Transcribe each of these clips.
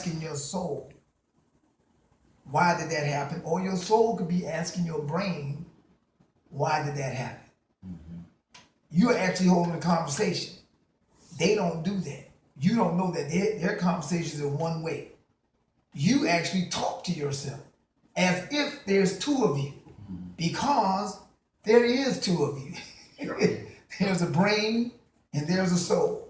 asking your soul, why did that happen? Or your soul could be asking your brain, why did that happen? You're actually holding a conversation. They don't do that. You don't know that their conversations are one way. You actually talk to yourself as if there's two of you, because there is two of you. Sure. There's a brain and there's a soul.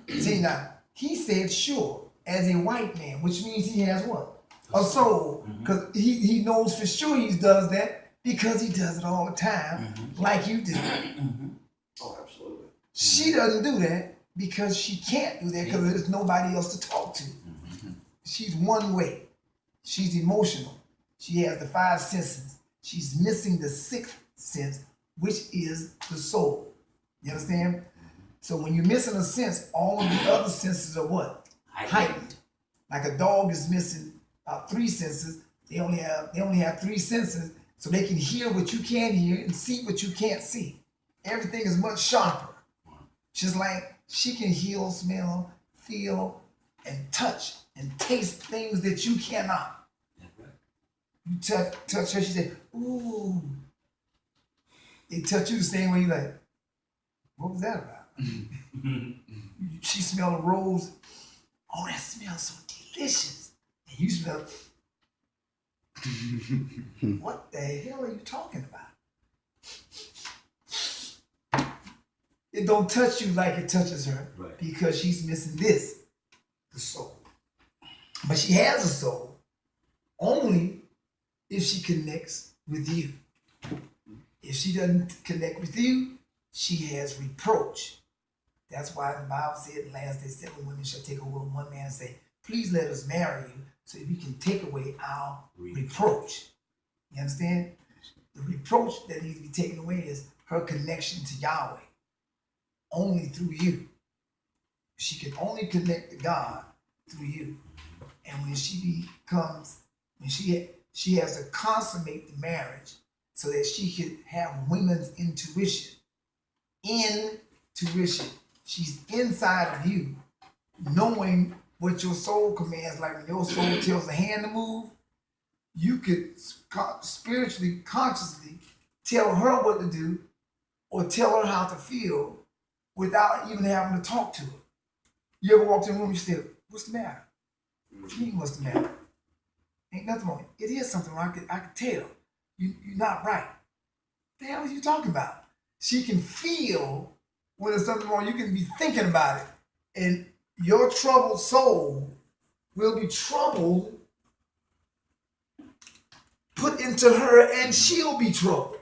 See, now, he said sure, as a white man, which means he has what? A soul. Because he knows for sure he does that because he does it all the time, like you do. Oh, absolutely. She doesn't do that because she can't do that because there's nobody else to talk to. She's one way. She's emotional. She has the five senses. She's missing the sixth sense, which is the soul. You understand? So when you're missing a sense, all of the other senses are what? Heightened. Like a dog is missing three senses. They only have three senses, so they can hear what you can't hear and see what you can't see. Everything is much sharper. Just like she can hear, smell, feel, and touch and taste things that you cannot. You touch her, she said, ooh. They touch you the same way, you like, what was that about? She smelled a rose. Oh, that smells so delicious. And you smell, what the hell are you talking about? It don't touch you like it touches her, right, because she's missing this, the soul. But she has a soul only if she connects with you. If she doesn't connect with you, she has reproach. That's why the Bible said in the last days, 7 women shall take over one man and say, please let us marry you so that we can take away our reproach. You understand? The reproach that needs to be taken away is her connection to Yahweh. Only through you. She can only connect to God through you. And when she has to consummate the marriage so that she can have women's intuition. Intuition. She's inside of you, knowing what your soul commands. Like when your soul tells the hand to move, you could spiritually, consciously tell her what to do or tell her how to feel without even having to talk to her. You ever walked in a room and you said, what's the matter? What do you mean, what's the matter? Ain't nothing wrong. It is something wrong. I can tell. You're not right. What the hell are you talking about? She can feel when there's something wrong. You can be thinking about it. And your troubled soul will be troubled, put into her, and she'll be troubled.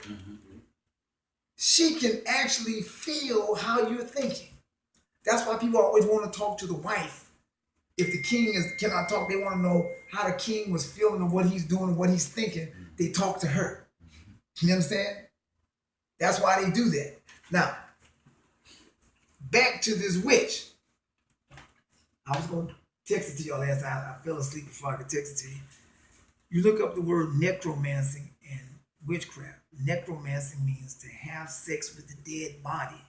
She can actually feel how you're thinking. That's why people always want to talk to the wife. If the king cannot talk, they want to know how the king was feeling and what he's doing and what he's thinking. They talk to her. You understand? That's why they do that. Now, back to this witch. I was going to text it to y'all last night. I fell asleep before I could text it to you. You look up the word necromancy and witchcraft. Necromancy means to have sex with the dead body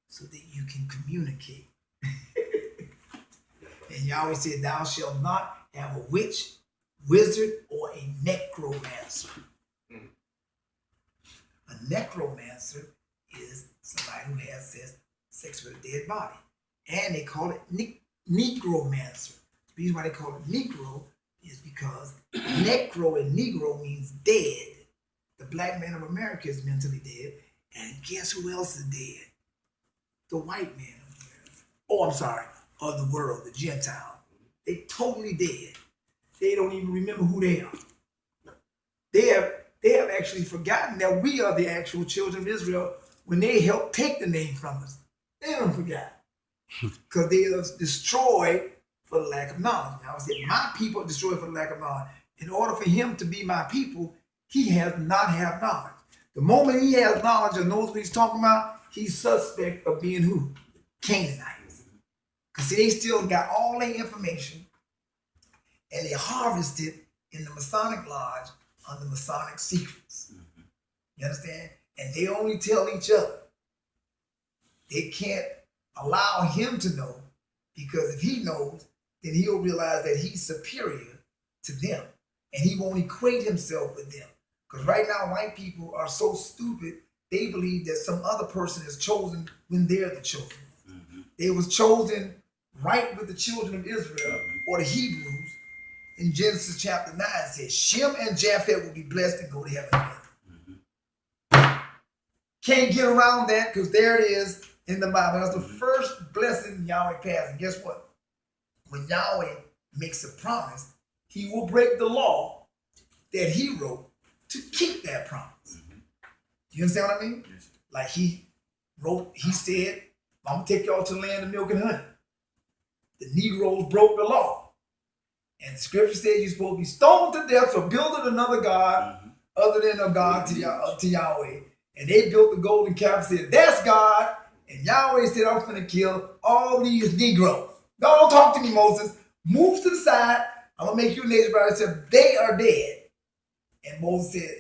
so that you can communicate. And Yahweh said, thou shalt not have a witch, wizard, or a necromancer. A necromancer is somebody who has sex with a dead body. And they call it necromancer. The reason why they call it Negro is because necro and Negro means dead. The black man of America is mentally dead. And guess who else is dead? The white man of America. Oh, I'm sorry. Of the world, the Gentile. They totally dead. They don't even remember who they are. They have actually forgotten that we are the actual children of Israel when they helped take the name from us. They don't forget. Because they are destroyed for the lack of knowledge. Now I said, my people are destroyed for the lack of knowledge. In order for him to be my people, he has not have knowledge. The moment he has knowledge and knows what he's talking about, he's suspect of being who? Canaanite. Because see, they still got all their information and they harvest it in the Masonic Lodge under Masonic secrets. You understand? And they only tell each other. They can't allow him to know, because if he knows, then he'll realize that he's superior to them. And he won't equate himself with them. Because right now, white people are so stupid, they believe that some other person is chosen when they're the chosen. They was chosen right with the children of Israel, or the Hebrews. In Genesis chapter 9, it says, Shem and Japheth will be blessed and go to heaven. Can't get around that, because there it is in the Bible. That's the first blessing Yahweh passed. And guess what? When Yahweh makes a promise, he will break the law that he wrote to keep that promise. You understand what I mean? Yes. Like he said, I'm going to take y'all to the land of milk and honey. The Negroes broke the law. And the scripture says you're supposed to be stoned to death for building another God other than a God to Yahweh. And they built the golden calf and said, that's God. And Yahweh said, I'm going to kill all these Negroes. Don't talk to me, Moses. Move to the side. I'm going to make you a nation. But I said, they are dead. And Moses said,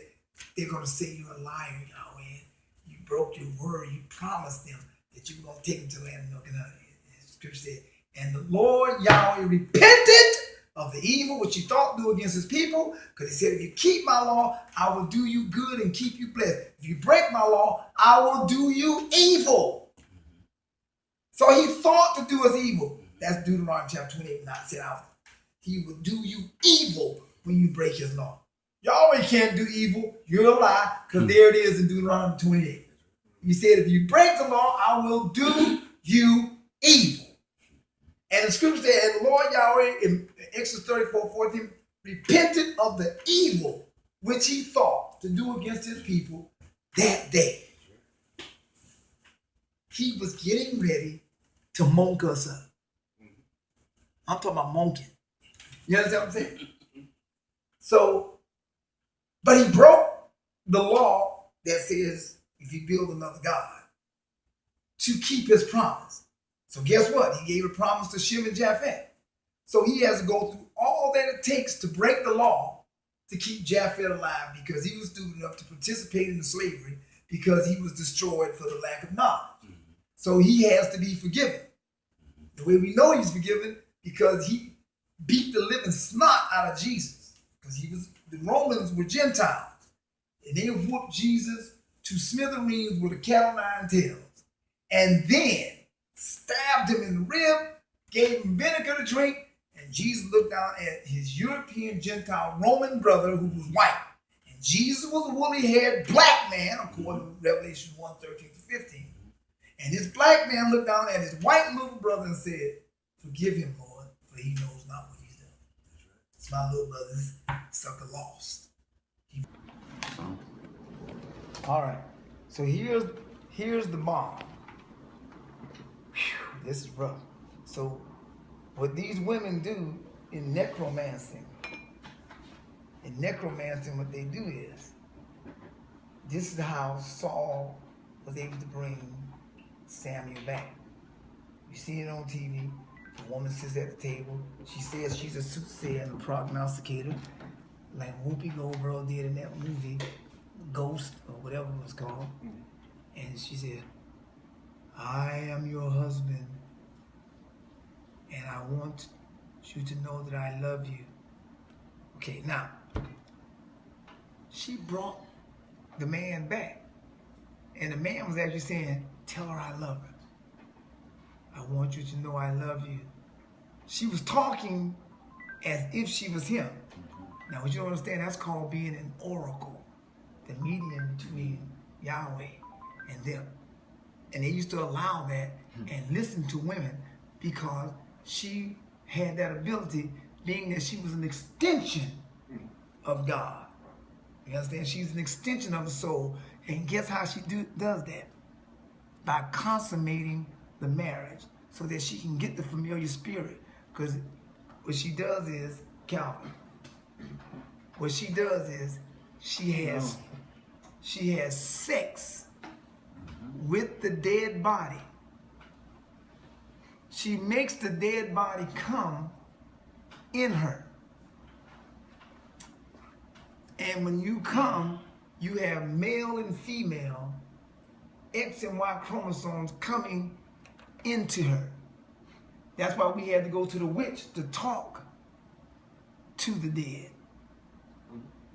they're going to say you're a liar, Yahweh. You broke your word. You promised them that you were going to take them to the land of milk and honey. And the scripture said, and the Lord Yahweh repented of the evil which he thought to do against his people, because he said, if you keep my law, I will do you good and keep you blessed. If you break my law, I will do you evil. So he thought to do us evil. That's Deuteronomy chapter 28. Not said he will do you evil when you break his law. Yahweh can't do evil. You're a lie, because there it is in Deuteronomy 28. He said, if you break the law, I will do you evil. And the scripture said, and the Lord Yahweh in Exodus 34:14 repented of the evil which he thought to do against his people that day. He was getting ready to monk us up. I'm talking about monking. You understand what I'm saying? So, but he broke the law that says if you build another God to keep his promise. So guess what? He gave a promise to Shem and Japheth. So he has to go through all that it takes to break the law to keep Japheth alive, because he was stupid enough to participate in the slavery because he was destroyed for the lack of knowledge. So he has to be forgiven. The way we know he's forgiven, because he beat the living snot out of Jesus. Because the Romans were Gentiles. And they whooped Jesus to smithereens with a cat o' nine tails. And then stabbed him in the rib, gave him vinegar to drink, and Jesus looked down at his European Gentile Roman brother who was white. And Jesus was a woolly-haired black man, according to Revelation 1:13-15. And this black man looked down at his white little brother and said, forgive him, Lord, for he knows not what he's done. It's my little brother's sucker lost. All right, so here's the bomb. Whew, this is rough. So what these women do in necromancy, what they do is, this is how Saul was able to bring Samuel back. You see it on TV. The woman sits at the table. She says she's a soothsayer and a prognosticator, like Whoopi Goldberg did in that movie, Ghost, or whatever it was called. And she said, I am your husband, and I want you to know that I love you. Okay, now, she brought the man back, and the man was actually saying, tell her I love her. I want you to know I love you. She was talking as if she was him. Now, what you don't understand, that's called being an oracle, the medium between Yahweh and them. And they used to allow that and listen to women because she had that ability, being that she was an extension of God. You understand? She's an extension of the soul. And guess how she does that? By consummating the marriage so that she can get the familiar spirit. Because what she does is, Calvin, what she does is she has sex with the dead body. She makes the dead body come in her. And when you come, you have male and female X and Y chromosomes coming into her. That's why we had to go to the witch to talk to the dead.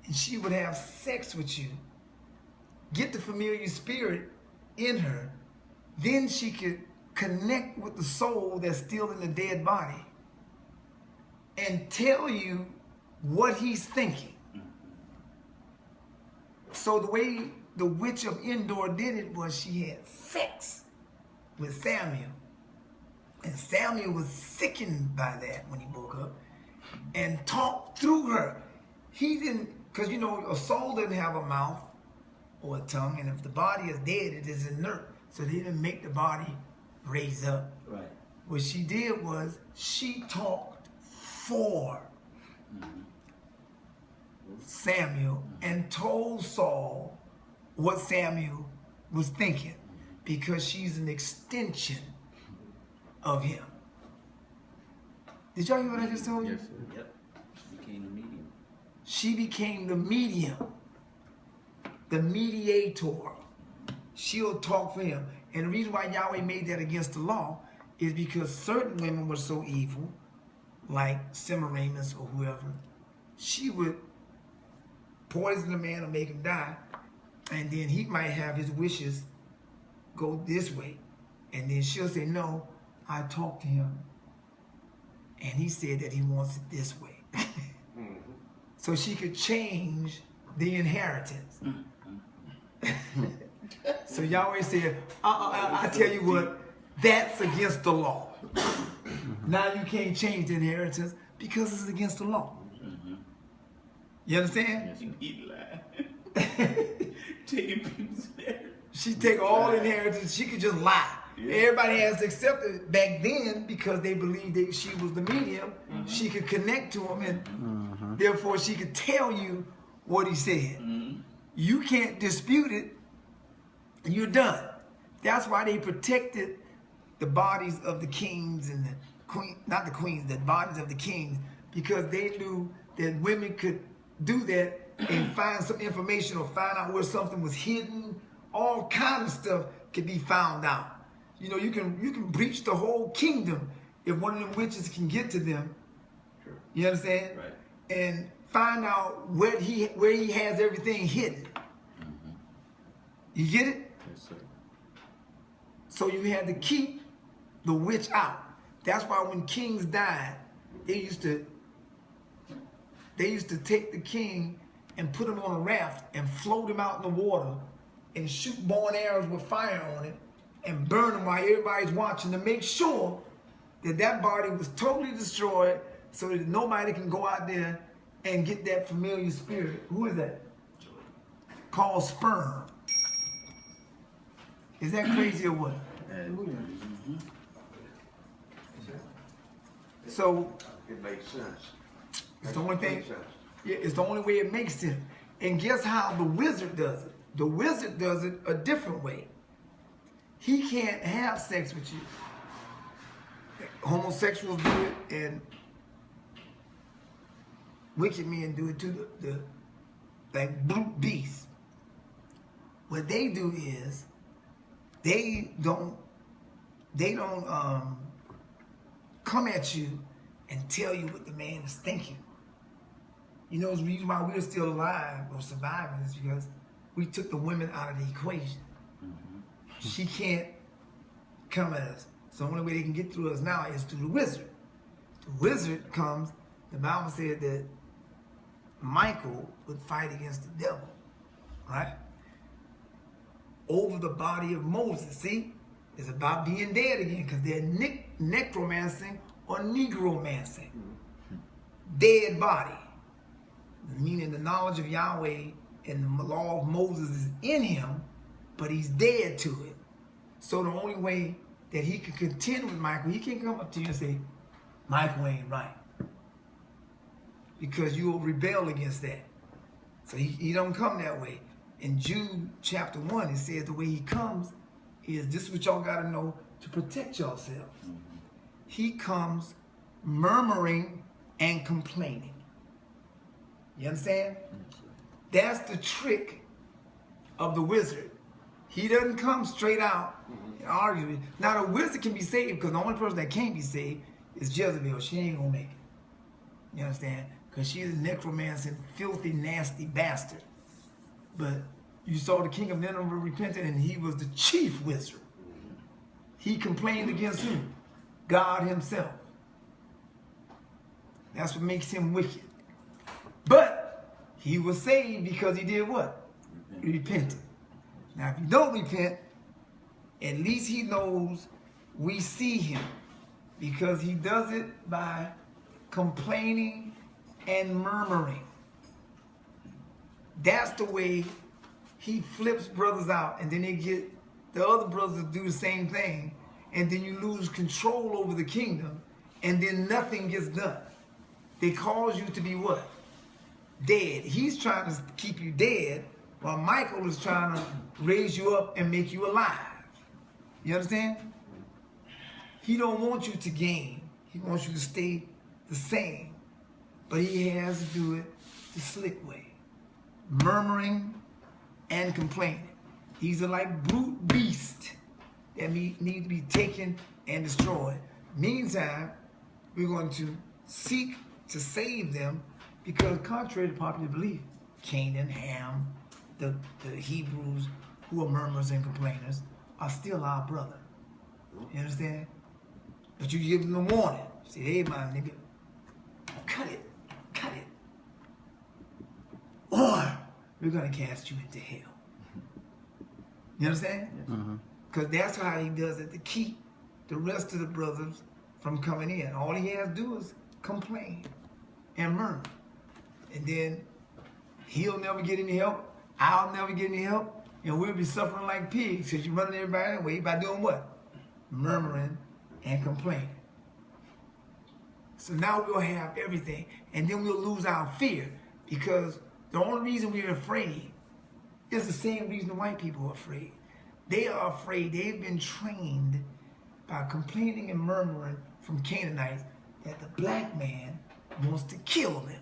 And she would have sex with you, get the familiar spirit in her, then she could connect with the soul that's still in the dead body and tell you what he's thinking. So the way the witch of Endor did it was she had sex with Samuel. And Samuel was sickened by that when he woke up and talked through her. He didn't, because you know, a soul doesn't have a mouth or a tongue, and if the body is dead, it is inert. So they didn't make the body raise up. Right. What she did was she talked for Samuel and told Saul what Samuel was thinking, because she's an extension of him. Did y'all hear what I just told you? Yes, sir. Yep. She became the medium. She became the medium, the mediator. She'll talk for him. And the reason why Yahweh made that against the law is because certain women were so evil, like Semiramis or whoever, she would poison a man or make him die, and then he might have his wishes go this way. And then she'll say, no, I talked to him, and he said that he wants it this way. So she could change the inheritance. So Yahweh said, I tell you what, that's against the law. Now you can't change the inheritance because it's against the law. You understand? Yes, you eat lie. Taking people's inheritance. She take all inheritance, she could just lie. Yeah. Everybody has to accept it back then because they believed that she was the medium. She could connect to him, and therefore she could tell you what he said. You can't dispute it, and you're done. That's why they protected the bodies of the kings and the queen, not the queens, the bodies of the kings, because they knew that women could do that and find some information or find out where something was hidden. All kind of stuff could be found out. You know, you can breach the whole kingdom if one of them witches can get to them. Sure. You understand? Right. And find out where he has everything hidden. You get it? Yes, sir. So you had to keep the witch out. That's why when kings died, they used to take the king and put him on a raft and float him out in the water and shoot bow and arrows with fire on it and burn him while everybody's watching to make sure that that body was totally destroyed so that nobody can go out there and get that familiar spirit. Who is that? Called sperm. Is that crazy or what? So It makes sense. it's the only thing. Makes sense. Yeah, it's the only way it makes sense. And guess how the wizard does it? The wizard does it a different way. He can't have sex with you. Homosexuals do it, and wicked men do it too. The like brute beasts. What they do is they don't come at you and tell you what the man is thinking. You know, the reason why we're still alive or surviving is because we took the women out of the equation. She can't come at us. So the only way they can get through us now is through the wizard. The wizard comes, the Bible said that Michael would fight against the devil, right? Over the body of Moses. See? It's about being dead again because they're necromancing or negromancing. Dead body. Meaning the knowledge of Yahweh and the law of Moses is in him, but he's dead to it. So the only way that he can contend with Michael, he can't come up to you and say, Michael ain't right. Because you will rebel against that. So he don't come that way. In Jude chapter 1, it says the way he comes is, this is what y'all got to know to protect yourselves. He comes murmuring and complaining. You understand? That's the trick of the wizard. He doesn't come straight out and argue. Now the wizard can be saved because the only person that can't be saved is Jezebel. She ain't gonna make it. You understand? Because she's a necromancing, filthy, nasty bastard. But you saw the king of Nineveh repented, and he was the chief wizard. He complained against who? God himself. That's what makes him wicked. But he was saved because he did what? Repented. Now, if you don't repent, at least he knows we see him, because he does it by complaining and murmuring. That's the way he flips brothers out, and then they get the other brothers to do the same thing, and then you lose control over the kingdom, and then nothing gets done. They cause you to be what? Dead. He's trying to keep you dead, while Michael is trying to raise you up and make you alive. You understand? He don't want you to gain. He wants you to stay the same. But he has to do it the slick way. Murmuring and complaining. These are like brute beasts that need to be taken and destroyed. Meantime, we're going to seek to save them, because contrary to popular belief, Canaan, Ham, the Hebrews who are murmurers and complainers are still our brother. You understand? But you give them a warning. Say, hey, my nigga, cut it. Or we're going to cast you into hell. You understand? Because that's how he does it, to keep the rest of the brothers from coming in. All he has to do is complain and murmur. And then he'll never get any help. I'll never get any help. And we'll be suffering like pigs, because you're running everybody away by doing what? Murmuring and complaining. So now we'll have everything. And then we'll lose our fear, because the only reason we're afraid is the same reason the white people are afraid. They are afraid. They've been trained by complaining and murmuring from Canaanites that the black man wants to kill them.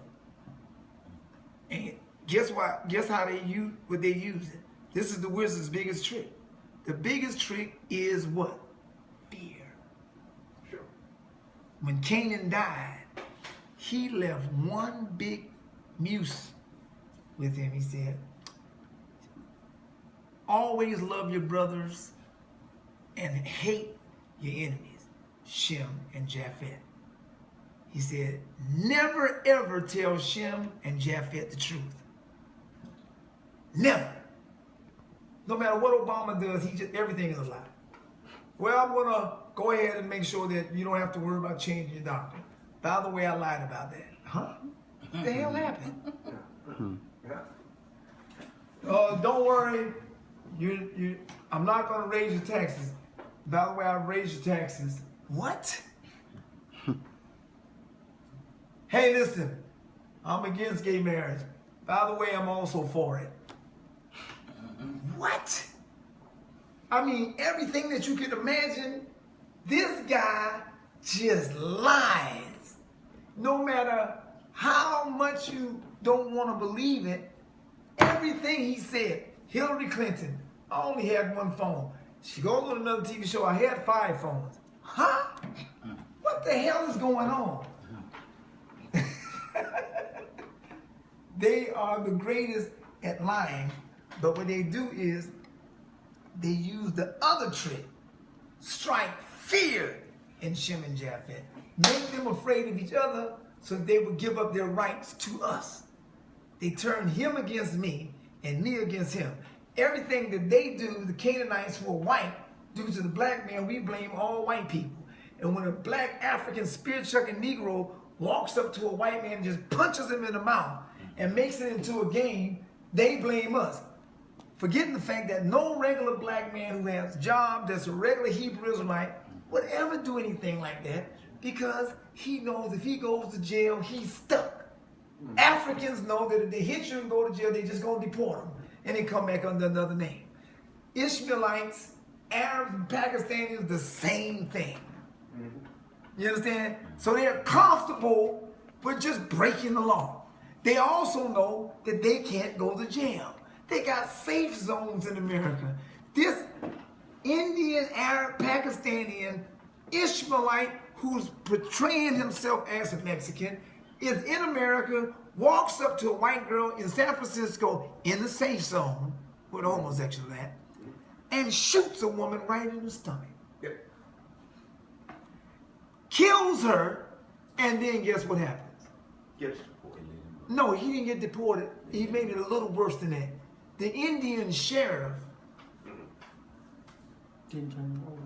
And guess what? Guess how they use what they use it. This is the wizard's biggest trick. The biggest trick is what? Fear. Sure. When Canaan died, he left one big muse with him. He said, always love your brothers and hate your enemies, Shem and Japheth. He said, never ever tell Shem and Japheth the truth. Never. No matter what Obama does, everything is a lie. Well, I'm going to go ahead and make sure that you don't have to worry about changing your doctrine. By the way, I lied about that. Huh? What the hell happened? Don't worry. I'm not going to raise your taxes. By the way, I've raised your taxes. What? Hey, listen. I'm against gay marriage. By the way, I'm also for it. What? I mean, everything that you can imagine, this guy just lies. No matter how much you don't want to believe it, everything he said. Hillary Clinton, I only had one phone. She goes on another TV show, I had 5 phones. Huh? What the hell is going on? They are the greatest at lying, but what they do is they use the other trick. Strike fear in Shem and Japheth. Make them afraid of each other so they will give up their rights to us. They turn him against me and me against him. Everything that they do, the Canaanites who are white, do to the black man, we blame all white people. And when a black African spirit-chucking Negro walks up to a white man and just punches him in the mouth and makes it into a game, they blame us. Forgetting the fact that no regular black man who has a job that's a regular Hebrew Israelite would ever do anything like that, because he knows if he goes to jail, he's stuck. Africans know that if they hit you and go to jail, they're just going to deport them, and they come back under another name. Ishmaelites, Arabs, and Pakistanis, the same thing. You understand? So they're comfortable with just breaking the law. They also know that they can't go to jail. They got safe zones in America. This Indian, Arab, Pakistani, Ishmaelite who's portraying himself as a Mexican is in America, walks up to a white girl in San Francisco in the safe zone where the homosexual at, and shoots a woman right in the stomach. Yep. Kills her, and then guess what happens? Gets deported. No, he didn't get deported. He made it a little worse than that. The Indian sheriff, Didn't turn him over.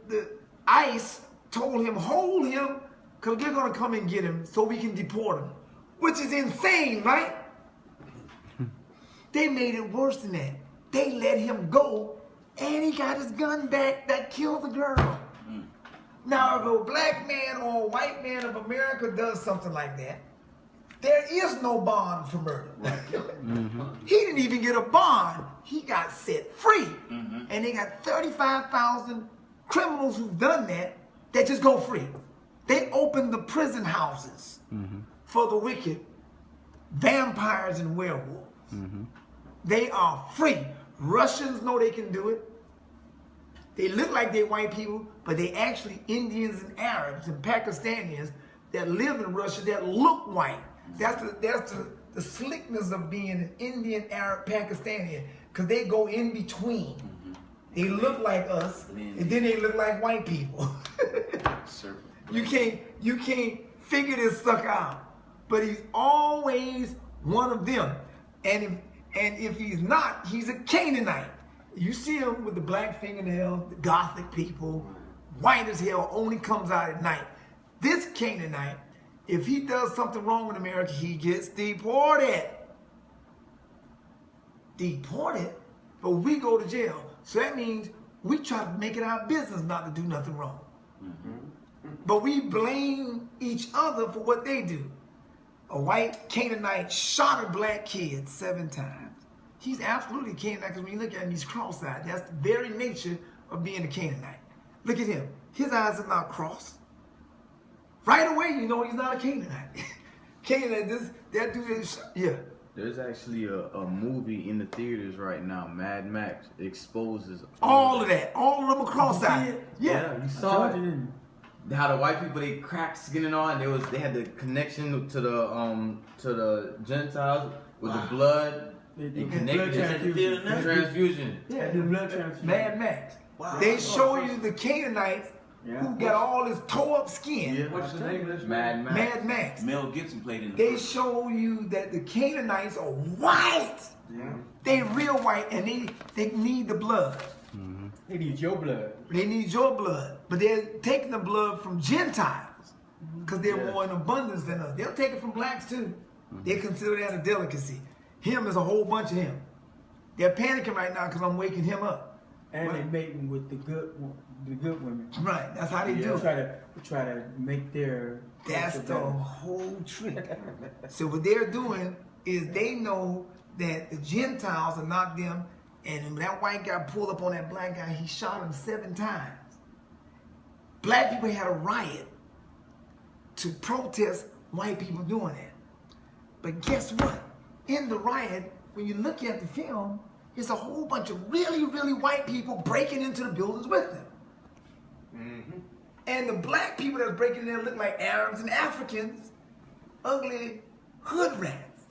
the ICE told him, hold him, because they're going to come and get him so we can deport him. Which is insane, right? They made it worse than that. They let him go, and he got his gun back that killed the girl. Now, if a black man or a white man of America does something like that, there is no bond for murder. He didn't even get a bond. He got set free. And they got 35,000 criminals who've done that just go free. They opened the prison houses for the wicked, vampires and werewolves. They are free. Russians know they can do it. They look like they're white people, but they actually Indians and Arabs and Pakistanis that live in Russia that look white. That's the slickness of being an Indian, Arab, Pakistani, because they go in between. They look like us, and then they look like white people. You can't figure this sucker out. But he's always one of them. And if he's not, he's a Canaanite. You see him with the black fingernails, the Gothic people, white as hell, only comes out at night. This Canaanite, if he does something wrong in America, he gets deported. Deported? But we go to jail. So that means we try to make it our business not to do nothing wrong. But we blame each other for what they do. A white Canaanite shot a black kid 7 times. He's absolutely a Canaanite because when you look at him, he's cross-eyed. That's the very nature of being a Canaanite. Look at him. His eyes are not crossed. Right away, you know he's not a Canaanite. Canaanite, that dude is, yeah. There's actually a movie in the theaters right now, Mad Max, exposes All of that. All of them are cross-eyed. Yeah, you saw it. How the white people, they cracked skin and all, and they had the connection to the Gentiles with the blood. They connected transfusion. transfusion. Yeah, The blood transfusion. Mad Max. Wow. They show you the Canaanites who got all this toe-up skin. Yeah. What's the name of this? Mad Max. Mad Max. Mel Gibson played in the They first. show you that the Canaanites are white. Yeah. They real white, and they need the blood. They need your blood. They need your blood. But they're taking the blood from Gentiles because they're more in abundance than us. They'll take it from blacks too. They consider that a delicacy. Him is a whole bunch of him. They're panicking right now because I'm waking him up. And they mating with the good women. Right, that's how they do They it. try to make their That's the whole trick. So what they're doing is they know that the Gentiles are not them, and when that white guy pulled up on that black guy, he shot him 7 times. Black people had a riot to protest white people doing that. But guess what? In the riot, when you look at the film, it's a whole bunch of really, really white people breaking into the buildings with them. And the black people that's breaking in there look like Arabs and Africans, ugly hood rats.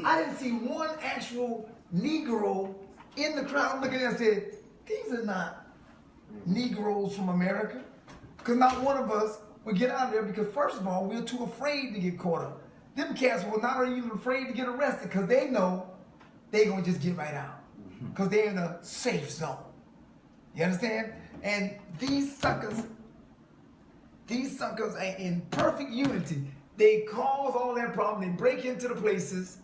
I didn't see one actual Negro in the crowd. I'm looking at it and said, these are not Negroes from America. Because not one of us would get out of there because, first of all, we're too afraid to get caught up. Them cats were not even afraid to get arrested because they know they're going to just get right out. Because they're in a safe zone. You understand? And these suckers are in perfect unity. They cause all that problem. They break into the places.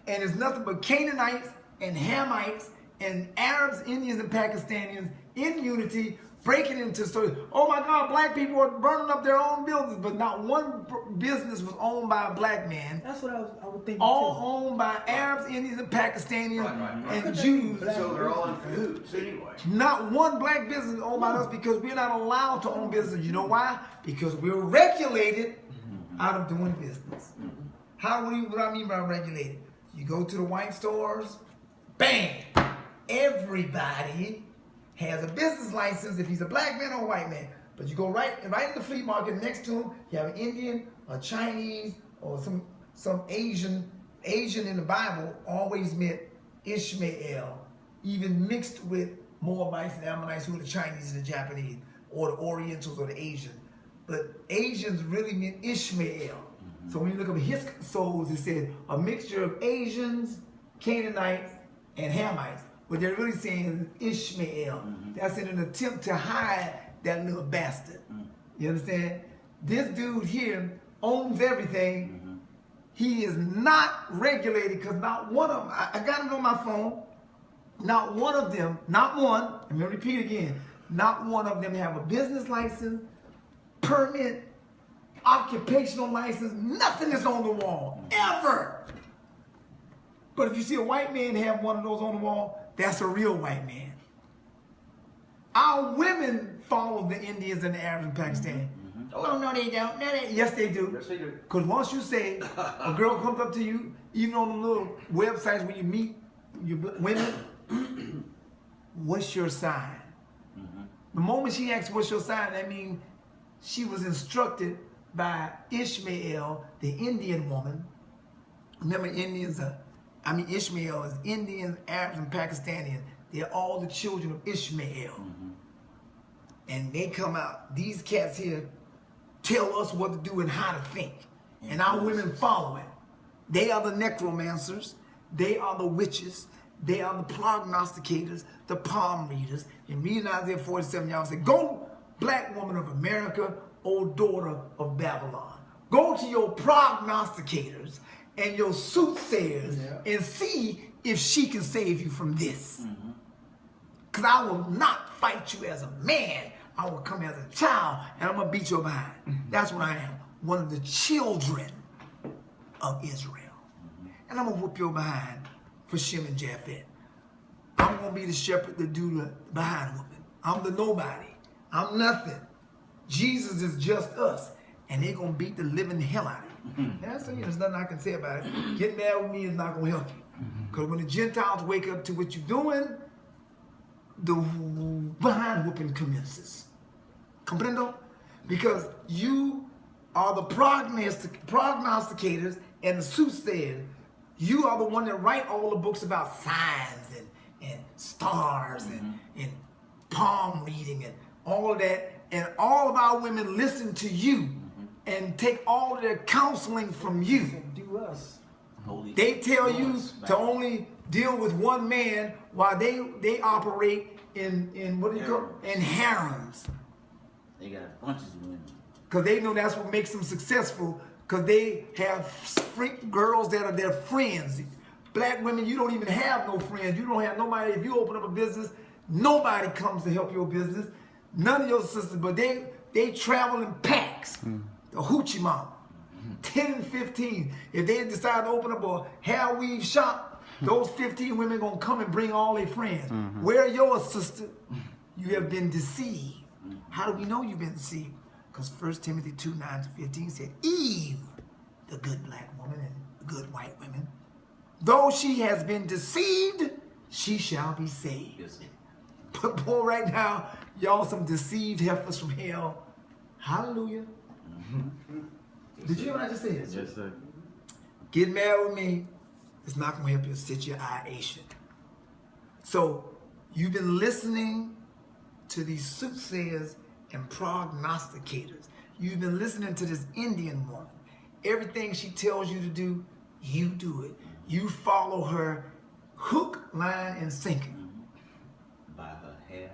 And it's nothing but Canaanites and Hamites and Arabs, Indians, and Pakistanis in unity breaking into stores. Oh my God, black people are burning up their own buildings, but not one business was owned by a black man. That's what I would think. All owned by Arabs, Indians, and Pakistanis and Jews. So they're all in cahoots anyway. Not one black business owned by us because we're not allowed to own business. You know why? Because we're regulated out of doing business. What do I mean by regulated? You go to the white stores, bang, everybody has a business license if he's a black man or a white man. But you go right in the flea market next to him, you have an Indian, a Chinese, or some Asian. Asian in the Bible always meant Ishmael, even mixed with Moabites and Ammonites, who are the Chinese and the Japanese, or the Orientals or the Asians. But Asians really meant Ishmael. So when you look up his souls, it says a mixture of Asians, Canaanites, and Hamites. But they're really saying Ishmael. That's in an attempt to hide that little bastard. You understand? This dude here owns everything. He is not regulated because not one of them, I got it on my phone, not one of them, not one, I'm going to repeat again, not one of them have a business license, permit, occupational license, nothing is on the wall, ever. But if you see a white man have one of those on the wall, that's a real white man. Our women follow the Indians and the Arabs and Pakistanis. Oh, no, they don't. No, yes, they do. Yes, they do. Because once you say, a girl comes up to you, even on the little websites where you meet your women, what's your sign? The moment she asks what's your sign, that means she was instructed by Ishmael, the Indian woman. Remember, Ishmael is Indians, Arabs, and Pakistani. They're all the children of Ishmael. And they come out, these cats here tell us what to do and how to think. And our women follow it. They are the necromancers. They are the witches. They are the prognosticators, the palm readers. In reading Isaiah 47, y'all say, go, black woman of America, O daughter of Babylon. Go to your prognosticators and your soothsayers and see if she can save you from this. Because I will not fight you as a man. I will come as a child and I'm going to beat your behind. That's what I am. One of the children of Israel. And I'm going to whoop your behind for Shem and Japheth. I'm going to be the shepherd that do the behind whooping. I'm the nobody. I'm nothing. Jesus is just us. And they're going to beat the living hell out of you. That's, there's nothing I can say about it. Getting mad with me is not going to help you. Because when the Gentiles wake up to what you're doing, the behind whooping commences. Comprendo? Because you are the prognosticators and the soothsayers. You are the one that write all the books about signs and stars and palm reading and all of that. And all of our women listen to you and take all of their counseling from you. Do us. They tell you to only deal with one man while they operate in what do you call it? In harems. They got bunches of women. Because they know that's what makes them successful. Because they have freak girls that are their friends. Black women, you don't even have no friends. You don't have nobody. If you open up a business, nobody comes to help your business. None of your sisters, but they travel in packs. The hoochie mama. 10 and 15. If they decide to open up a hair weave shop, those 15 women gonna come and bring all their friends. Where are yours, sister? You have been deceived. How do we know you've been deceived? Because 1 Timothy 2:9-15 said, Eve, the good black woman and the good white women, though she has been deceived, she shall be saved. Yes. But boy, right now, y'all some deceived heifers from hell. Hallelujah. Did you hear what I just said? Yes, sir. Get mad with me, it's not going to help you sit your eye Asian. So, you've been listening to these soothsayers and prognosticators. You've been listening to this Indian woman. Everything she tells you to do, you do it. You follow her hook, line, and sinker. Buy her hair.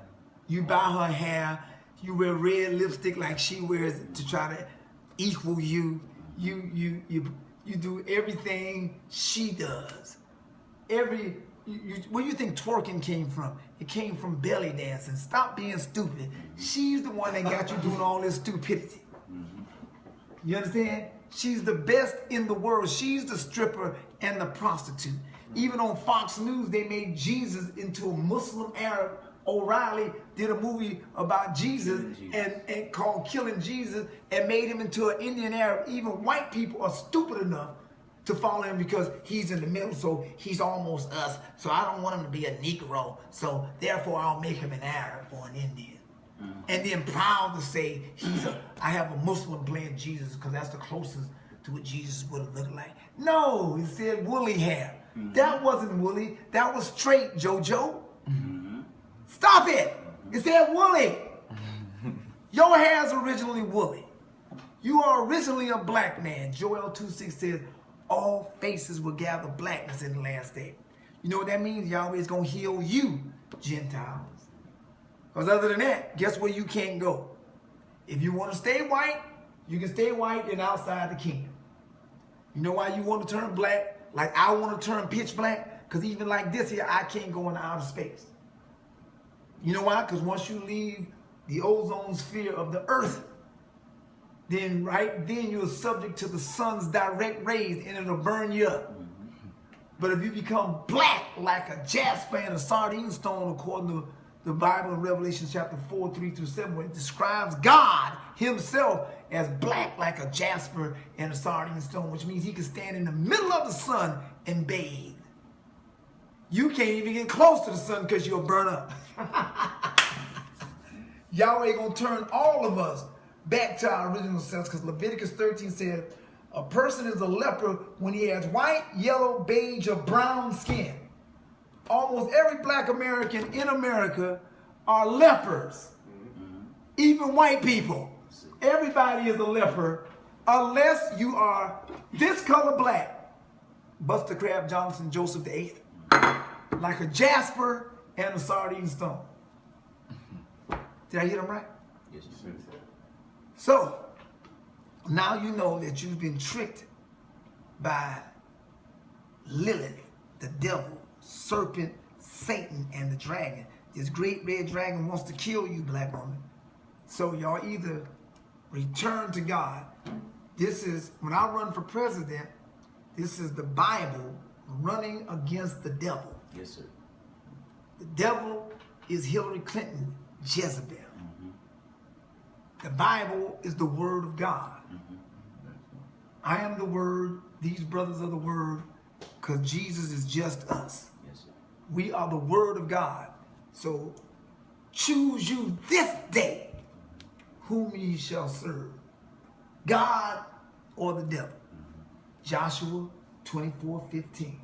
You buy her hair. You wear red lipstick like she wears to try to equal you. You do everything she does. Where do you think twerking came from? It came from belly dancing. Stop being stupid. She's the one that got you doing all this stupidity. You understand? She's the best in the world. She's the stripper and the prostitute. Even on Fox News, they made Jesus into a Muslim Arab. O'Reilly did a movie about Jesus and called Killing Jesus and made him into an Indian Arab. Even white people are stupid enough to follow him because he's in the middle, so he's almost us. So I don't want him to be a Negro, so therefore I'll make him an Arab or an Indian. And then proud to say I have a Muslim playing Jesus because that's the closest to what Jesus would have looked like. No, it said woolly hair. That wasn't woolly. That was straight, JoJo. Stop it. It said woolly. Your hair is originally woolly. You are originally a black man. Joel 2:6 says, all faces will gather blackness in the last day. You know what that means? Yahweh is going to heal you, Gentiles. Because other than that, guess where you can't go? If you want to stay white, you can stay white and outside the kingdom. You know why you want to turn black? Like I want to turn pitch black? Because even like this here, I can't go into outer space. You know why? Because once you leave the ozone sphere of the earth, then you're subject to the sun's direct rays and it'll burn you up. But if you become black like a jasper and a sardine stone, according to the Bible in Revelation chapter 4, 3-7, where it describes God himself as black like a jasper and a sardine stone, which means he can stand in the middle of the sun and bathe. You can't even get close to the sun because you'll burn up. Yahweh gonna turn all of us back to our original selves, because Leviticus 13 said, a person is a leper when he has white, yellow, beige, or brown skin. Almost every black American in America are lepers. Even white people. Everybody is a leper unless you are this color black. Buster Crab Johnson, Joseph VIII. Like a jasper and a sardine stone. Did I hit him right? Yes, sir. So, now you know that you've been tricked by Lilith, the devil, serpent, Satan, and the dragon. This great red dragon wants to kill you, black woman. So y'all either return to God. This is, when I run for president, this is the Bible running against the devil. Yes, sir. The devil is Hillary Clinton, Jezebel. The Bible is the Word of God. I am the Word. These brothers are the Word, because Jesus is just us. Yes, sir. We are the Word of God. So choose you this day whom ye shall serve, God or the devil. Joshua 24:15.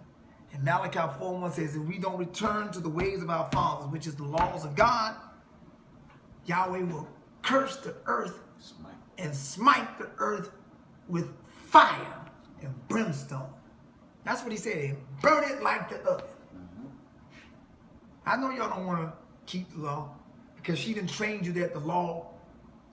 And Malachi 4:1 says, if we don't return to the ways of our fathers, which is the laws of God, Yahweh will curse the earth and smite the earth with fire and brimstone. That's what he said. And burn it like the oven. I know y'all don't want to keep the law because she didn't train you that the law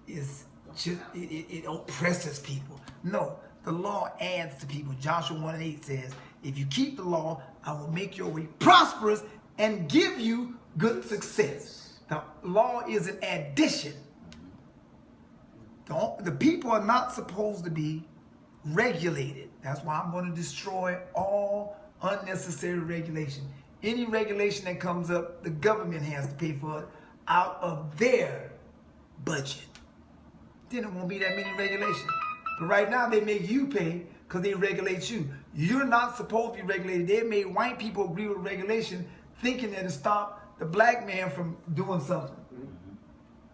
is just, it oppresses people. No, the law adds to people. Joshua 1:8 says, if you keep the law, I will make your way prosperous and give you good success. The law is an addition. The people are not supposed to be regulated. That's why I'm going to destroy all unnecessary regulation. Any regulation that comes up, the government has to pay for it out of their budget. Then it won't be that many regulations. But right now they make you pay because they regulate you. You're not supposed to be regulated. They made white people agree with regulation thinking that it stopped the black man from doing something.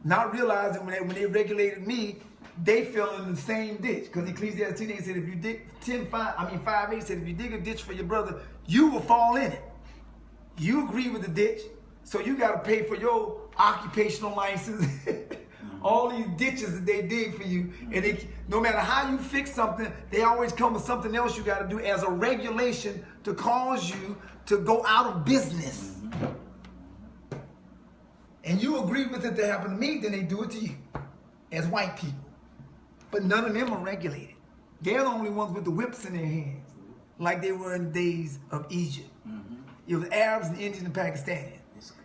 Not realizing when they regulated me, they fell in the same ditch. Because Ecclesiastes 10:8 said, if you dig 5:8 said, if you dig a ditch for your brother, you will fall in it. You agree with the ditch, so you got to pay for your occupational license. All these ditches that they dig for you, and no matter how you fix something, they always come with something else you got to do as a regulation to cause you to go out of business. And you agree with it to happen to me, then they do it to you as white people. But none of them are regulated. They're the only ones with the whips in their hands, like they were in the days of Egypt. It was Arabs and Indians and Pakistanis.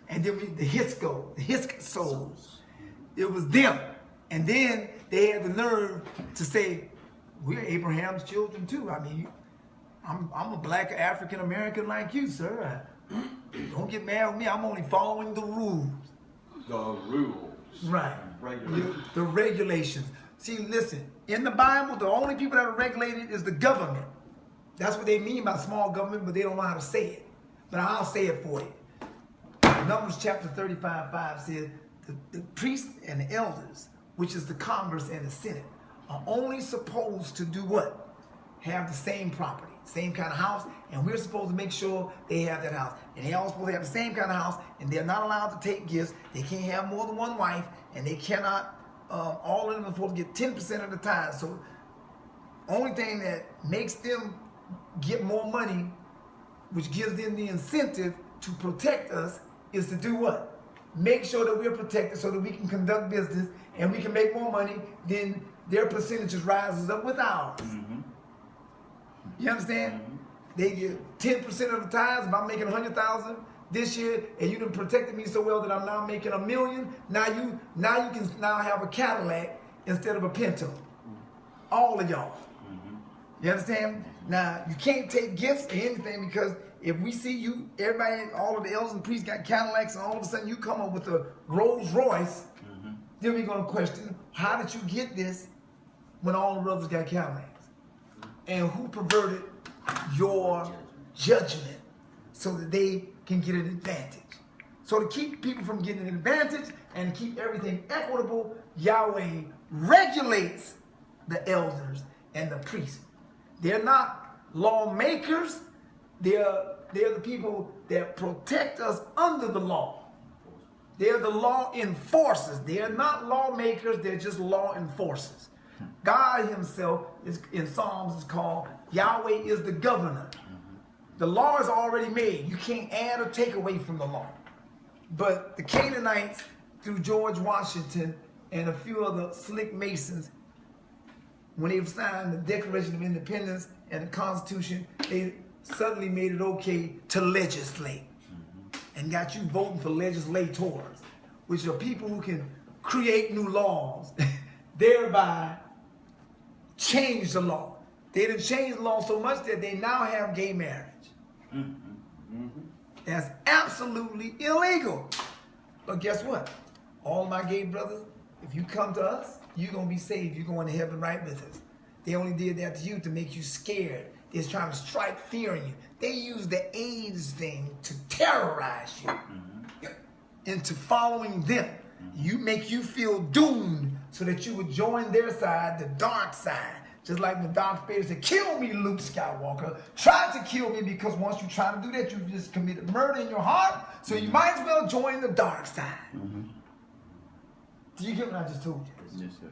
And then the Hyksos. It was them. And then they had the nerve to say, we're Abraham's children too. I mean, I'm a black African American like you, sir. Don't get mad with me. I'm only following the rules. The rules. Right. Regulations. The regulations. See, listen, in the Bible, the only people that are regulated is the government. That's what they mean by small government, but they don't know how to say it. But I'll say it for you. Numbers chapter 35:5 says, the priests and the elders, which is the Congress and the Senate, are only supposed to do what? Have the same property, same kind of house, and we're supposed to make sure they have that house. And they're all supposed to have the same kind of house, and they're not allowed to take gifts. They can't have more than one wife, and they cannot, all of them are supposed to get 10% of the time. So only thing that makes them get more money, which gives them the incentive to protect us, is to do what? Make sure that we're protected so that we can conduct business and we can make more money, then their percentages rises up with ours. You understand? They get 10% of the tithes. If I'm making 100,000 this year and you done protected me so well that I'm now making $1 million, now you can now have a Cadillac instead of a Pinto. All of y'all. You understand? Now, you can't take gifts or anything, because if we see you, everybody, all of the elders and priests got Cadillacs, and all of a sudden you come up with a Rolls Royce, then we're going to question, how did you get this when all the brothers got Cadillacs? And who perverted your judgment so that they can get an advantage? So to keep people from getting an advantage and keep everything equitable, Yahweh regulates the elders and the priests. They're not lawmakers. They're the people that protect us under the law. They're the law enforcers. They're not lawmakers. They're just law enforcers. God himself is in Psalms is called Yahweh is the governor. The law is already made. You can't add or take away from the law. But the Canaanites, through George Washington and a few other slick Masons, when they signed the Declaration of Independence and the Constitution, they suddenly made it okay to legislate and got you voting for legislators, which are people who can create new laws, thereby change the law. They done changed the law so much that they now have gay marriage. That's absolutely illegal. But guess what? All my gay brothers, if you come to us, you're going to be saved. You're going to heaven right with us. They only did that to you to make you scared. They're trying to strike fear in you. They use the AIDS thing to terrorize you into following them. You make you feel doomed so that you would join their side, the dark side. Just like the Darth Vader said, kill me, Luke Skywalker. Try to kill me, because once you try to do that, you just committed murder in your heart. So you might as well join the dark side. Do you get what I just told you? Yes, sir.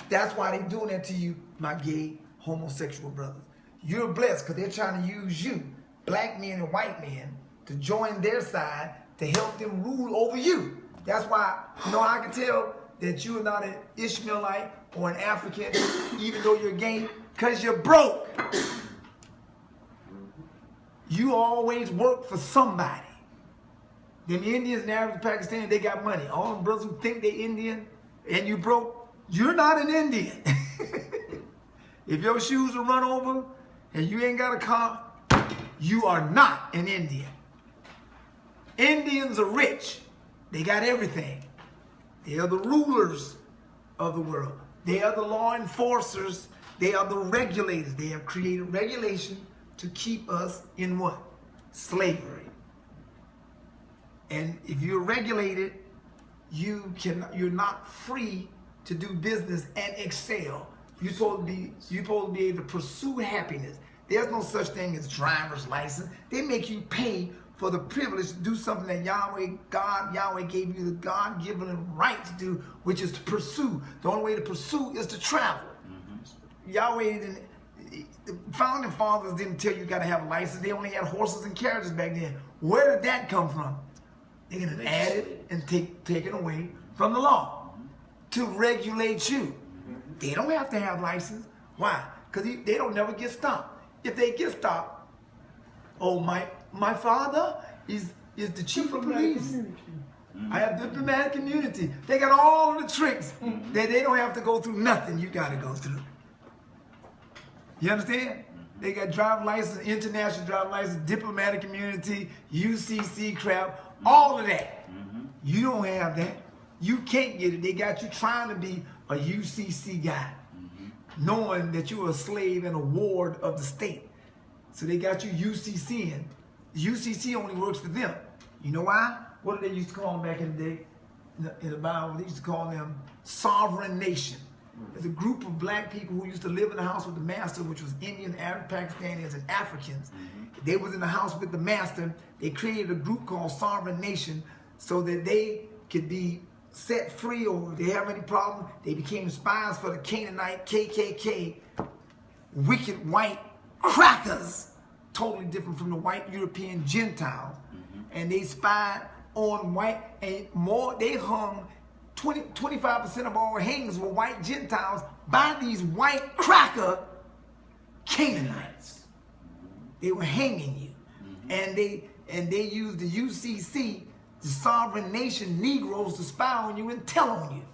That's why they're doing that to you, my gay homosexual brothers. You're blessed because they're trying to use you, black men and white men, to join their side to help them rule over you. That's why, you know, I can tell that you're not an Ishmaelite or an African, even though you're gay, because you're broke. You always work for somebody. Them Indians and Arabs, Pakistanis, they got money. All them brothers who think they're Indian and you broke, you're not an Indian. If your shoes are run over and you ain't got a car, you are not an Indian. Indians are rich. They got everything. They are the rulers of the world. They are the law enforcers. They are the regulators. They have created regulation to keep us in what? Slavery. And if you're regulated, you're not free to do business and excel. You're supposed to be able to pursue happiness. There's no such thing as driver's license. They make you pay for the privilege to do something that Yahweh gave you the God-given right to do, which is to pursue. The only way to pursue is to travel. Yahweh, the founding fathers didn't tell you got to have a license. They only had horses and carriages back then. Where did that come from? They're going to add it and take it away from the law to regulate you. They don't have to have license. Why? Because they don't never get stopped. If they get stopped, oh, my father is the chief of police. I have diplomatic immunity. They got all the tricks that they don't have to go through nothing you got to go through. You understand? They got driver's license, international driver's license, diplomatic immunity, UCC crap, all of that. You don't have that. You can't get it. They got you trying to be a UCC guy, knowing that you're a slave and a ward of the state. So they got you UCCing. UCC only works for them. You know why? What did they used to call them back in the day? In the Bible, they used to call them sovereign nation. There's a group of black people who used to live in the house with the master, which was Indian, Arab, Pakistanis, and Africans. They was in the house with the master. They created a group called Sovereign Nation so that they could be set free, or if they have any problem, they became spies for the Canaanite, KKK, wicked white crackers, totally different from the white European Gentiles. And they spied on white, and more, they hung 25% of all hangings were white Gentiles by these white cracker Canaanites. They were hanging you. And they used the UCC, the sovereign nation Negroes, to spy on you and tell on you.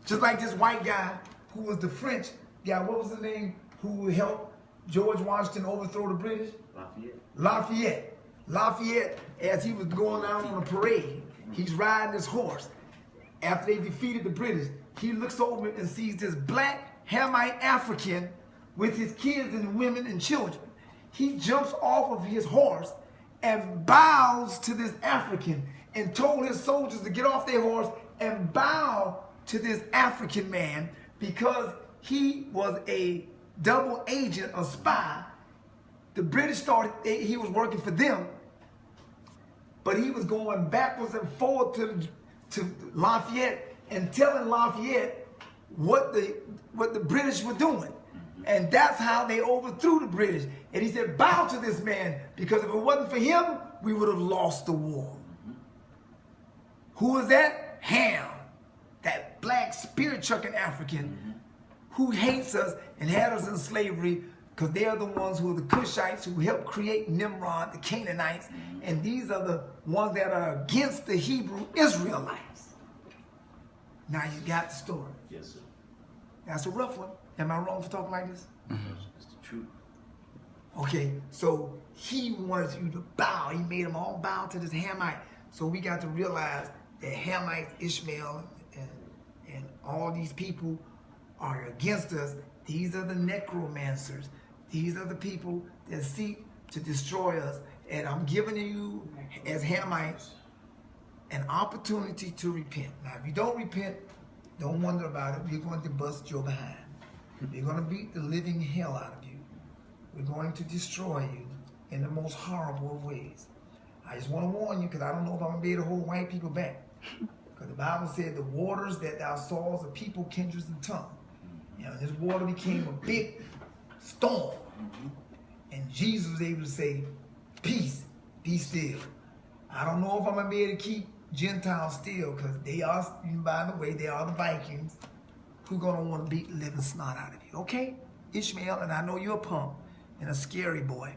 Just like this white guy who was the French guy, what was his name, who helped George Washington overthrow the British? Lafayette. Lafayette, as he was going out on a parade, he's riding his horse. After they defeated the British, he looks over and sees this black Hamite African with his kids and women and children. He jumps off of his horse and bows to this African and told his soldiers to get off their horse and bow to this African man because he was a double agent, a spy. The British thought he was working for them, but he was going backwards and forward to Lafayette and telling Lafayette what the British were doing. And that's how they overthrew the British. And he said, bow to this man, because if it wasn't for him, we would have lost the war. Who was that? Ham, that black spirit-chucking African who hates us and had us in slavery, because they are the ones who are the Cushites who helped create Nimrod, the Canaanites, and these are the ones that are against the Hebrew Israelites. Now you got the story. Yes, sir. That's a rough one. Am I wrong for talking like this? It's the truth. Okay, so he wanted you to bow. He made them all bow to this Hamite. So we got to realize that Hamite, Ishmael, and all these people are against us. These are the necromancers. These are the people that seek to destroy us. And I'm giving you, as Hamites, an opportunity to repent. Now, if you don't repent, don't wonder about it. We're going to bust your behind. We're going to beat the living hell out of you. We're going to destroy you in the most horrible of ways. I just want to warn you, because I don't know if I'm going to be able to hold white people back. Because the Bible said the waters that thou sawest are people, kindreds, and tongue. You know, this water became a big storm. And Jesus was able to say, peace, be still. I don't know if I'm going to be able to keep Gentiles still, because they are, by the way, they are the Vikings who are going to want to beat the living snot out of you. Okay? Ishmael, and I know you're a punk and a scary boy.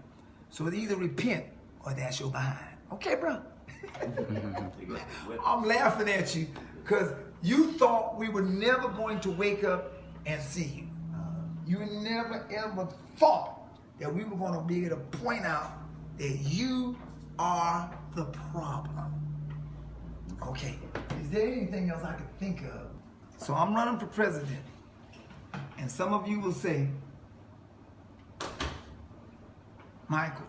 So either repent or that's your behind. Okay, bro? I'm laughing at you because you thought we were never going to wake up and see you. You never ever thought that we were going to be able to point out that you are the problem. Okay, is there anything else I could think of? So I'm running for president, and some of you will say, Michael,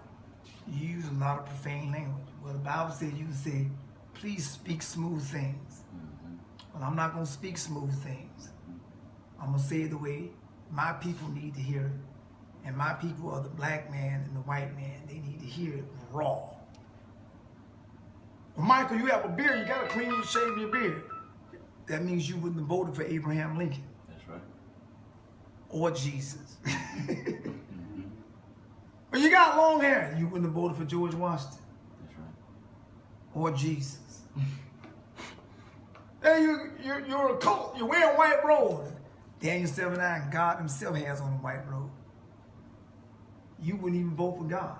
you use a lot of profane language. Well, the Bible says you can say, please speak smooth things. Well, I'm not going to speak smooth things. I'm going to say it the way my people need to hear it. And my people are the black man and the white man. They need to hear it raw. Well, Michael, you have a beard. You got to clean and shave your beard. That means you wouldn't have voted for Abraham Lincoln. That's right. Or Jesus. Well, you got long hair. You wouldn't have voted for George Washington. That's right. Or Jesus. Hey, you're a cult. You're wearing white robes. Daniel 7:9, God himself has on a white robe. You wouldn't even vote for God.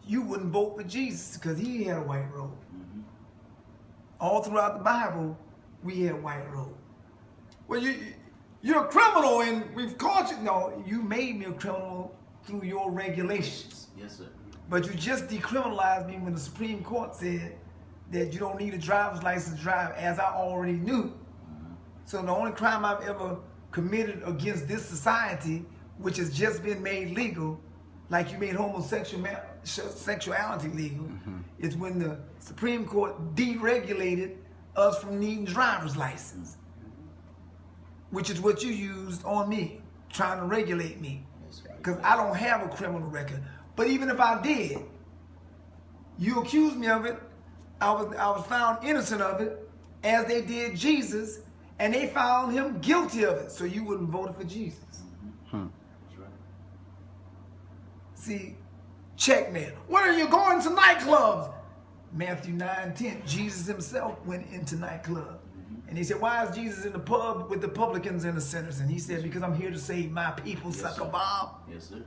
You wouldn't vote for Jesus because he had a white robe. All throughout the Bible, we had white robe. Well, you're a criminal and we've caught you. No, you made me a criminal through your regulations. Yes, sir. But you just decriminalized me when the Supreme Court said that you don't need a driver's license to drive, as I already knew. So the only crime I've ever committed against this society which has just been made legal, like you made homosexuality legal, is when the Supreme Court deregulated us from needing driver's license, which is what you used on me, trying to regulate me, because I don't have a criminal record. But even if I did, you accused me of it. I was found innocent of it, as they did Jesus, and they found him guilty of it. So you wouldn't vote for Jesus. That's right. See, checkmate. When are you going to nightclubs? Matthew 9:10. Jesus himself went into nightclubs. And he said, why is Jesus in the pub with the publicans and the sinners? And he said, because I'm here to save my people, sucker Bob. Yes, sir.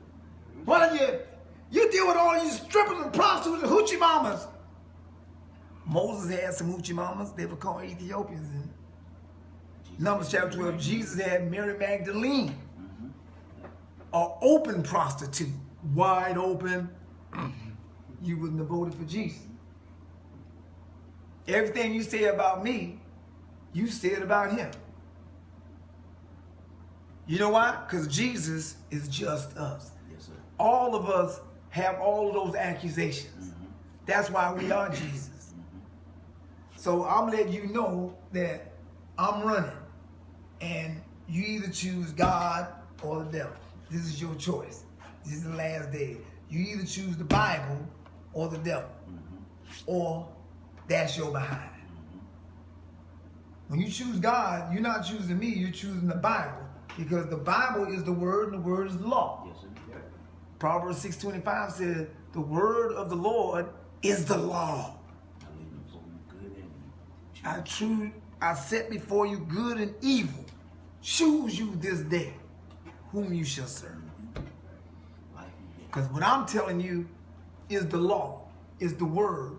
Why don't you deal with all these strippers and prostitutes and hoochie mamas? Moses had some hoochie mamas. They were called Ethiopians. In Numbers chapter 12, Jesus had Mary Magdalene, an open prostitute, wide open. You wouldn't have voted for Jesus. Everything you say about me, you said about him. You know why? Because Jesus is just us. Yes, sir. All of us have all of those accusations. That's why we are Jesus. So I'm letting you know that I'm running, and you either choose God or the devil. This is your choice. This is the last day. You either choose the Bible or the devil, or that's your behind. When you choose God, you're not choosing me, you're choosing the Bible, because the Bible is the word and the word is the law. Yes, sir. Yeah. Proverbs 6:25 says, the word of the Lord is the law. I leave them for good and evil. I set before you good and evil. Choose you this day whom you shall serve. Life and death. Because what I'm telling you is the law, is the word.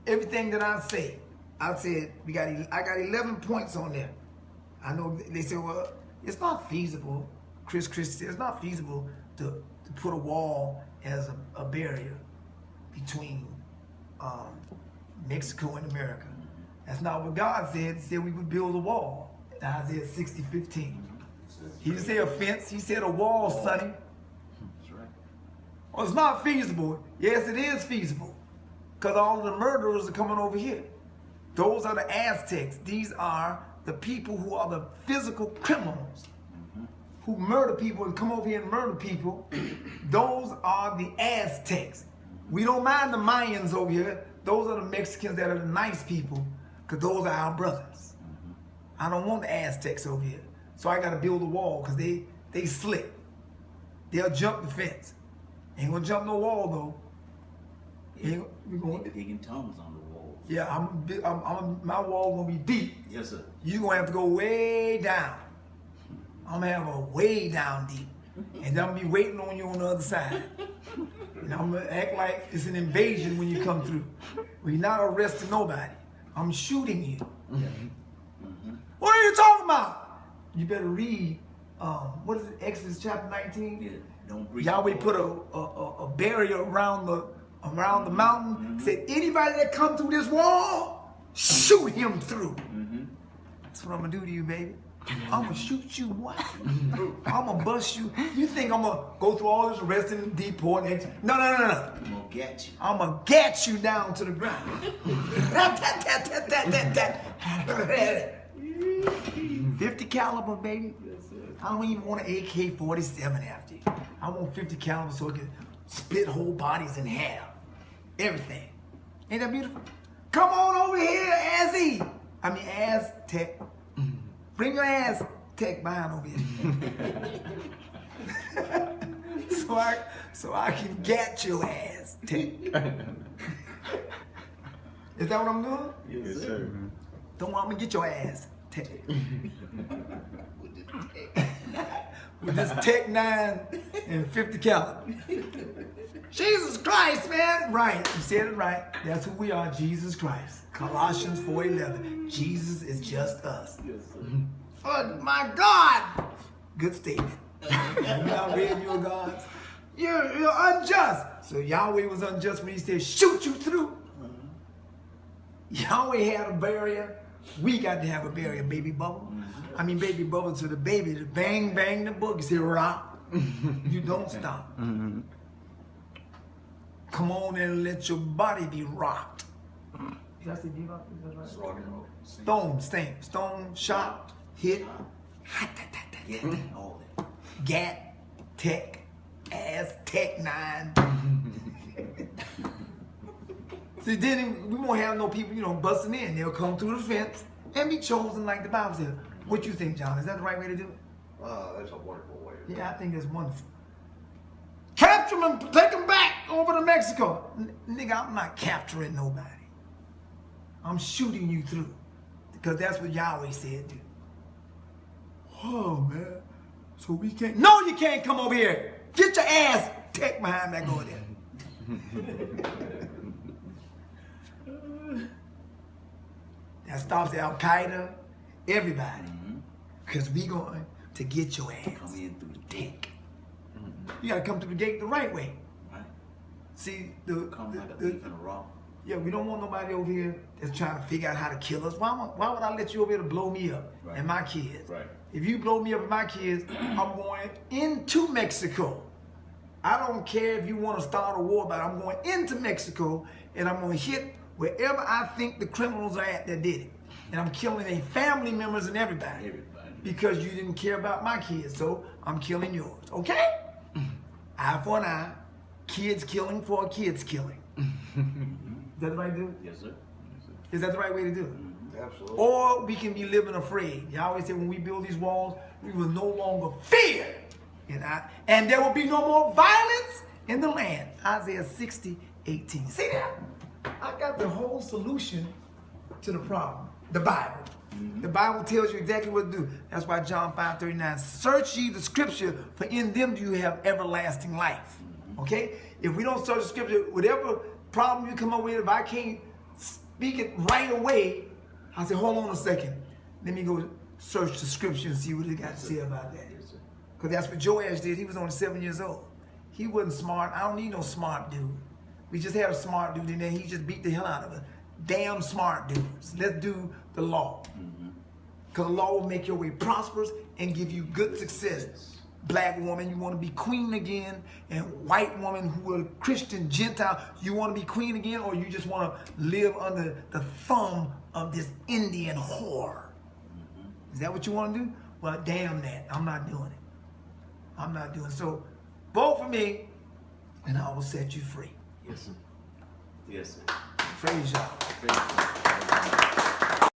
Everything that I say, I said, I got 11 points on there. I know they say, well, it's not feasible. Chris said it's not feasible to put a wall as a barrier between Mexico and America. That's not what God said. He said we would build a wall in Isaiah 60:15. He didn't say a fence, he said a wall, sonny. That's right. Well, it's not feasible. Yes, it is feasible. Because all of the murderers are coming over here. Those are the Aztecs. These are the people who are the physical criminals who murder people and come over here and murder people. Those are the Aztecs. We don't mind the Mayans over here. Those are the Mexicans that are the nice people, because those are our brothers. I don't want the Aztecs over here. So I got to build a wall, because they slick. They'll jump the fence. Ain't gonna jump no wall though. We're going to digging tunnels on the walls. Yeah, my wall gonna be deep. Yes, sir. You gonna have to go way down. I'm gonna have a way down deep, and I'm gonna be waiting on you on the other side. And I'm gonna act like it's an invasion when you come through. We're not arresting nobody. I'm shooting you. What are you talking about? You better read. What is it? Exodus chapter 19. Yeah. Don't breach Yahweh the put wall. a barrier around the mountain. Said anybody that come through this wall, shoot him through. That's what I'm gonna do to you, baby. I'm gonna shoot you, what? I'm gonna bust you. You think I'm gonna go through all this arresting and deporting? No. I'm gonna get you. I'm gonna get you down to the ground. 50 caliber, baby. I don't even want an AK-47 after you. I want 50 caliber so it can split whole bodies in half. Everything. Ain't that beautiful? Come on over here, Aztec. Bring your Aztec behind over here. so I can get your Aztec. Is that what I'm doing? Yes, sir. Don't want me to get your ass. With this Tech 9 and 50 caliber. Jesus Christ, man. Right. You said it right. That's who we are, Jesus Christ. Colossians 4:11. Jesus is just us. Yes, sir. Oh my God. Good statement. You not read your gods. You're unjust. So Yahweh was unjust when he said, shoot you through. Yahweh had a barrier. We got to have a barrier, baby bubble. I mean, baby bubble to the baby. To bang the book. You say, rock. You don't stop. Come on and let your body be rocked. Did I say be rocked? Is that right? It's rock and roll. Stone, shot, hit, All that. gat, tech, ass, tech 9. See, then we won't have no people, busting in. They'll come through the fence and be chosen like the Bible says. What you think, John? Is that the right way to do it? That's a wonderful way. To do Yeah, I think that's wonderful. Capture them, take them back over to Mexico. Nigga, I'm not capturing nobody. I'm shooting you through. Because that's what Yahweh said, dude. Oh, man. So we can't. No, you can't come over here. Get your ass tech behind back over there. That stops Al Qaeda, everybody. Because we going to get your ass. Come in through the Tech. You got to come through the gate the right way. right? See, Come like a thief in a rock. yeah, we don't want nobody over here that's trying to figure out how to kill us. Why would I let you over here to blow me up Right. and my kids? Right. If you blow me up and my kids, I'm going into Mexico. I don't care if you want to start a war, but I'm going into Mexico and I'm going to hit wherever I think the criminals are at that did it. And I'm killing their family members and everybody. Because you didn't care about my kids, so I'm killing yours. Okay? Eye for an eye. Kids killing for a kid's killing. Is that the right way to do it? Yes, sir. Is that the right way to do it? Absolutely. Or we can be living afraid. You always say when we build these walls, we will no longer fear. And there will be no more violence in the land. Isaiah 60:18. See that? I got the whole solution to the problem. The Bible. The Bible tells you exactly what to do. That's why John 5:39, search ye the scripture, for in them do you have everlasting life. Okay? If we don't search the scripture, whatever problem you come up with, if I can't speak it right away, I say, hold on a second. Let me go search the scripture and see what it got to say about that. Because that's what Joash did. He was only 7 years old. He wasn't smart. I don't need no smart dude. We just had a smart dude, and then he just beat the hell out of us. Damn smart dudes. Let's do the law. Because the law will make your way prosperous and give you good success. Black woman, you want to be queen again, and white woman who are Christian Gentile, you want to be queen again, or you just want to live under the thumb of this Indian whore. Is that what you want to do? Well, damn that. I'm not doing it. I'm not doing it. So vote for me, and I will set you free. Yes, sir. Yes, sir. Praise y'all. Praise God.